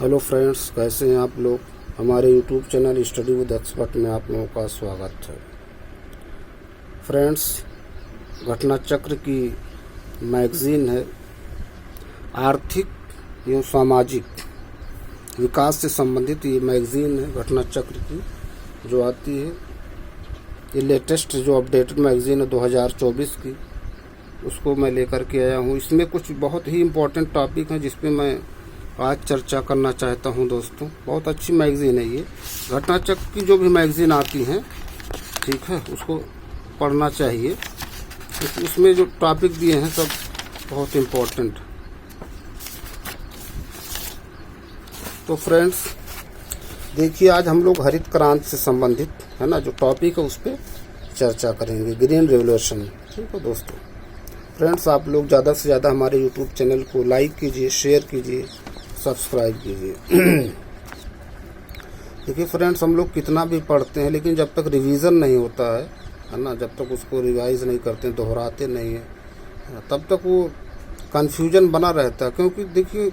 Hello friends, कैसे हैं आप लोग। हमारे YouTube channel study with expert में आप लोगों का स्वागत है। फ्रेंड्स, घटना चक्र की मैगज़ीन है। आर्थिक एवं सामाजिक विकास से संबंधित ये मैगज़ीन है घटना चक्र की, जो आती है। ये लेटेस्ट जो अपडेटेड मैगज़ीन है 2024 की, उसको मैं लेकर के आया हूँ। इसमें कुछ बहुत ही इम्पोर्टेंट टॉपिक हैं जिस पे मैं आज चर्चा करना चाहता हूं दोस्तों। बहुत अच्छी मैगज़ीन है ये। घटना चक्र की जो भी मैगज़ीन आती हैं, ठीक है, उसको पढ़ना चाहिए। उसमें जो टॉपिक दिए हैं सब बहुत इम्पोर्टेंट। तो फ्रेंड्स देखिए, आज हम लोग हरित क्रांति से संबंधित है ना जो टॉपिक है उस पर चर्चा करेंगे, ग्रीन रेवोल्यूशन। ठीक है दोस्तों। फ्रेंड्स, आप लोग ज़्यादा से ज़्यादा हमारे यूट्यूब चैनल को लाइक कीजिए, शेयर कीजिए, सब्सक्राइब कीजिए। देखिए फ्रेंड्स, हम लोग कितना भी पढ़ते हैं लेकिन जब तक रिवीजन नहीं होता है ना, जब तक उसको रिवाइज नहीं करते हैं, दोहराते नहीं हैं, तब तक वो कन्फ्यूजन बना रहता है। क्योंकि देखिए,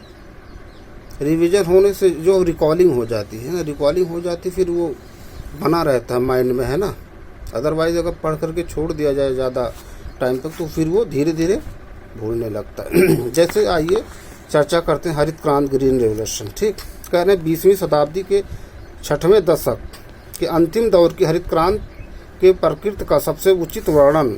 रिवीजन होने से जो रिकॉलिंग हो जाती है ना, रिकॉलिंग हो जाती फिर वो बना रहता है माइंड में, है ना। अदरवाइज अगर पढ़ करके छोड़ दिया जाए ज़्यादा टाइम तक तो फिर वो धीरे धीरे भूलने लगता है। जैसे आइए चर्चा करते हैं हरित क्रांति, ग्रीन रेवोल्यूशन। ठीक, कह रहे हैं 20वीं शताब्दी के 6वें दशक के अंतिम दौर की हरित क्रांति के प्रकृति का सबसे उचित वर्णन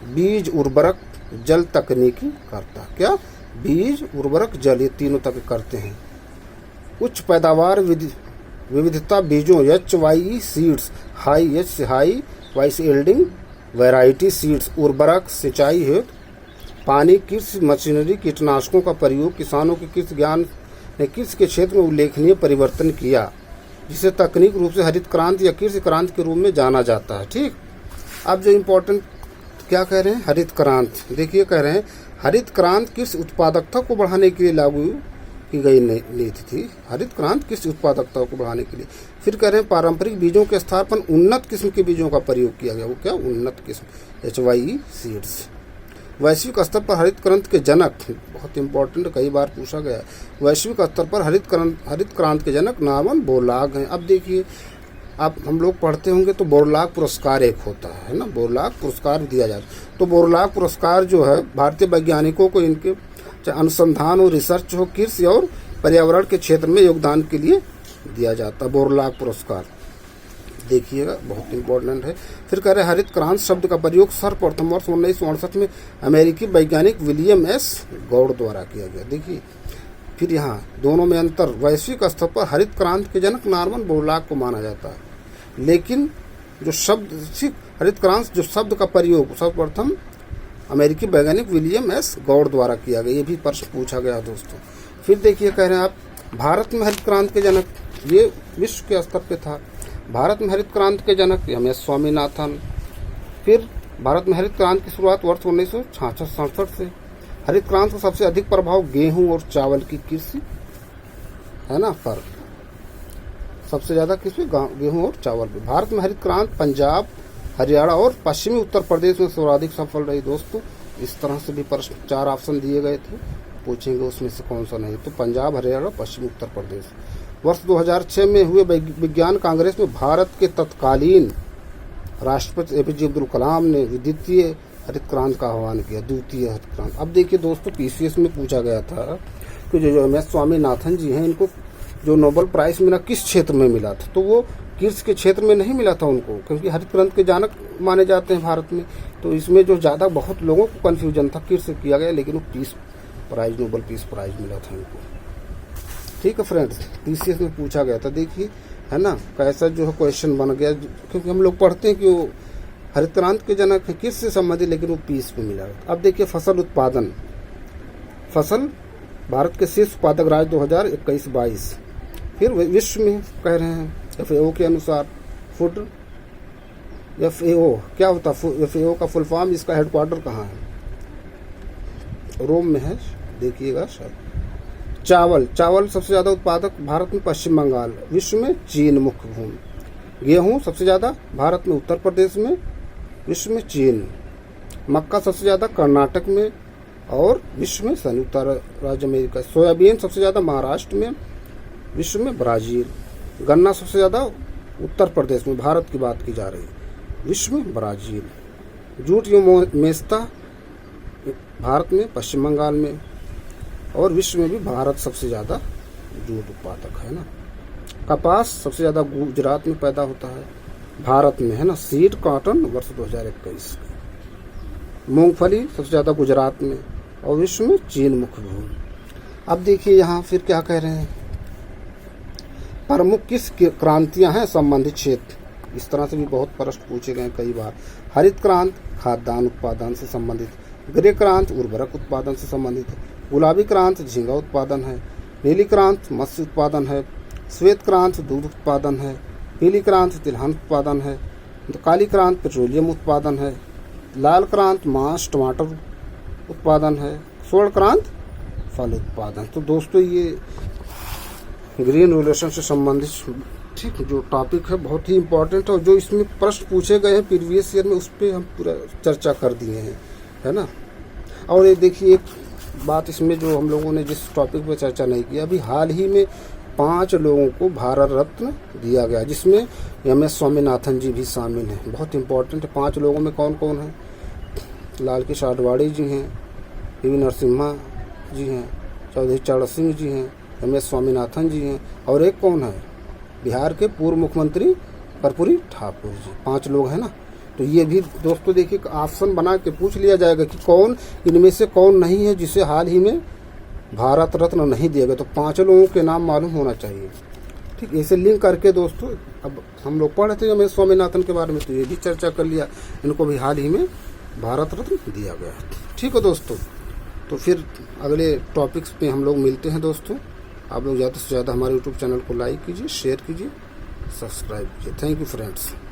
बीज, उर्वरक, जल तकनीकी करता। क्या? बीज, उर्वरक, जल, ये तीनों तक करते हैं। उच्च पैदावार विविधता बीजों, HY seeds, high vice yielding variety seeds, उर्वरक, सिंचाई हेतु पानी, कृषि मशीनरी, कीटनाशकों का प्रयोग, किसानों के कृषि ज्ञान ने कृषि के क्षेत्र में उल्लेखनीय परिवर्तन किया, जिसे तकनीक रूप से हरित क्रांति या कृषि क्रांति के रूप में जाना जाता है। ठीक, अब जो इम्पोर्टेंट क्या कह रहे हैं, हरित क्रांति। देखिए, कह रहे हैं हरित क्रांति कृषि उत्पादकता को बढ़ाने के लिए लागू की गई नीति थी। हरित क्रांति कृषि उत्पादकता को बढ़ाने के लिए। फिर कह रहे हैं पारंपरिक बीजों के स्थान पर उन्नत किस्म के बीजों का प्रयोग किया गया। वो क्या? उन्नत किस्म, HY सीड्स। वैश्विक स्तर पर हरित क्रांति के जनक, बहुत इंपॉर्टेंट, कई बार पूछा गया, वैश्विक स्तर पर हरित क्रांति के जनक नामन बोरलॉग हैं। अब देखिए, आप हम लोग पढ़ते होंगे तो बोरलॉग पुरस्कार एक होता है ना, बोरलॉग पुरस्कार दिया जाता है। तो बोरलॉग पुरस्कार जो है भारतीय वैज्ञानिकों को इनके अनुसंधान और रिसर्च हो, कृषि और पर्यावरण के क्षेत्र में योगदान के लिए दिया जाता है बोरलॉग पुरस्कार। देखिएगा, बहुत इंपॉर्टेंट है। फिर कह रहे हरित क्रांति शब्द का प्रयोग सर्वप्रथम वर्ष 1968 में अमेरिकी वैज्ञानिक विलियम एस गॉड द्वारा किया गया। देखिए, फिर यहाँ दोनों में अंतर। वैश्विक स्तर पर हरित क्रांति के जनक नॉर्मन बोरलॉग को माना जाता है, लेकिन जो शब्द हरित क्रांति जो शब्द का प्रयोग सर्वप्रथम अमेरिकी वैज्ञानिक विलियम एस गॉड द्वारा किया गया। ये भी प्रश्न पूछा गया दोस्तों। फिर देखिए, कह रहे हैं आप भारत में हरित क्रांति के जनक, ये विश्व के स्तर पे था। भारत में हरित क्रांति के जनक MS स्वामीनाथन। फिर भारत में हरित क्रांति की शुरुआत वर्ष 1966 से। हरित क्रांति का सबसे अधिक प्रभाव गेहूं और चावल की कृषि है ना पर सबसे ज्यादा कृषि गेहूं और चावल पे। भारत में हरित क्रांति पंजाब, हरियाणा और पश्चिमी उत्तर प्रदेश में सर्वाधिक सफल रही दोस्तों। इस तरह से भी प्रश्न 4 ऑप्शन दिए गए थे, पूछेंगे उसमें से कौन सा नहीं। तो पंजाब, हरियाणा, पश्चिमी उत्तर प्रदेश। वर्ष 2006 में हुए विज्ञान कांग्रेस में भारत के तत्कालीन राष्ट्रपति APJ अब्दुल कलाम ने द्वितीय हरित क्रांति का आह्वान किया, द्वितीय हरित क्रांति। अब देखिए दोस्तों, PCS में पूछा गया था कि जो MS स्वामीनाथन जी हैं, इनको जो नोबेल प्राइज मिला किस क्षेत्र में मिला था, तो वो कृषि के क्षेत्र में नहीं मिला था उनको, क्योंकि हरित क्रांति के जनक माने जाते हैं भारत में। तो इसमें जो ज़्यादा बहुत लोगों को कन्फ्यूजन था, कृषि किया गया, लेकिन वो peace prize, Nobel peace prize मिला था उनको। ठीक है फ्रेंड्स, PCS में पूछा गया था। देखिए, है ना, कैसा जो है क्वेश्चन बन गया, क्योंकि हम लोग पढ़ते हैं कि वो हरित क्रांति के जनक है किस से संबंधित, लेकिन वो पीस में मिला। अब देखिए, फसल उत्पादन। फसल भारत के शीर्ष उत्पादक राज्य 2021-22। फिर विश्व में कह रहे हैं FAO के अनुसार फूड, FAO क्या होता है, FAO का फुल फॉर्म, इसका हेडक्वार्टर कहाँ है? रोम में है, देखिएगा सर। चावल सबसे ज़्यादा उत्पादक भारत में पश्चिम बंगाल, विश्व में चीन मुख्य भूमि। गेहूं सबसे ज़्यादा भारत में उत्तर प्रदेश में, विश्व में चीन। मक्का सबसे ज़्यादा कर्नाटक में और विश्व में संयुक्त राज्य अमेरिका। सोयाबीन सबसे ज़्यादा महाराष्ट्र में, विश्व में ब्राजील। गन्ना सबसे ज़्यादा उत्तर प्रदेश में, भारत की बात की जा रही है, विश्व में ब्राजील। जूट एवं मेस्ता भारत में, पश्चिम बंगाल में, और विश्व में भी भारत सबसे ज़्यादा जूट उत्पादक है ना। कपास सबसे ज़्यादा गुजरात में पैदा होता है, भारत में है ना। सीड कॉटन वर्ष 2021। मूंगफली सबसे ज़्यादा गुजरात में और विश्व में चीन मुख्य भूमि। अब देखिए यहाँ फिर क्या कह रहे हैं, प्रमुख किस क्रांतियां हैं संबंधित क्षेत्र। इस तरह से भी बहुत प्रश्न पूछे गए कई बार। हरित क्रांति खाद्यान्न उत्पादन से संबंधित, ग्रे क्रांति उर्वरक उत्पादन से संबंधित है, गुलाबी क्रांति झींगा उत्पादन है, नीली क्रांति मत्स्य उत्पादन है, श्वेत क्रांति दूध उत्पादन है, पीली क्रांति तिलहन उत्पादन है, काली क्रांति पेट्रोलियम उत्पादन है, लाल क्रांति मांस टमाटर उत्पादन है, स्वर्ण क्रांति फल उत्पादन। तो दोस्तों ये ग्रीन रेवोल्यूशन से संबंधित ठीक जो टॉपिक है बहुत ही इम्पोर्टेंट है, और जो इसमें प्रश्न पूछे गए हैं प्रीवियस ईयर में उस पर हम पूरा चर्चा कर दिए हैं, है ना। और ये देखिए एक बात इसमें जो हम लोगों ने जिस टॉपिक पर चर्चा नहीं की, अभी हाल ही में 5 लोगों को भारत रत्न दिया गया, जिसमें MS स्वामीनाथन जी भी शामिल हैं। बहुत इंपॉर्टेंट है। 5 लोगों में कौन कौन है? लाल कृष्ण आडवाणी जी हैं, PV नरसिम्हा जी हैं, चौधरी चरण सिंह जी हैं, MS स्वामीनाथन जी हैं, और एक कौन है? बिहार के पूर्व मुख्यमंत्री कर्पूरी ठाकुर जी। 5 लोग हैं ना। तो ये भी दोस्तों देखिए ऑप्शन बना के पूछ लिया जाएगा कि कौन इनमें से कौन नहीं है जिसे हाल ही में भारत रत्न नहीं दिया गया। तो 5 लोगों के नाम मालूम होना चाहिए। ठीक, ऐसे लिंक करके दोस्तों अब हम लोग पढ़ रहे थे MS स्वामीनाथन के बारे में, तो ये भी चर्चा कर लिया, इनको भी हाल ही में भारत रत्न दिया गया। ठीक है दोस्तों, तो फिर अगले टॉपिक्स पे हम लोग मिलते हैं दोस्तों। आप लोग ज़्यादा से ज़्यादा हमारे YouTube चैनल को लाइक कीजिए, शेयर कीजिए, सब्सक्राइब कीजिए। Thank you friends.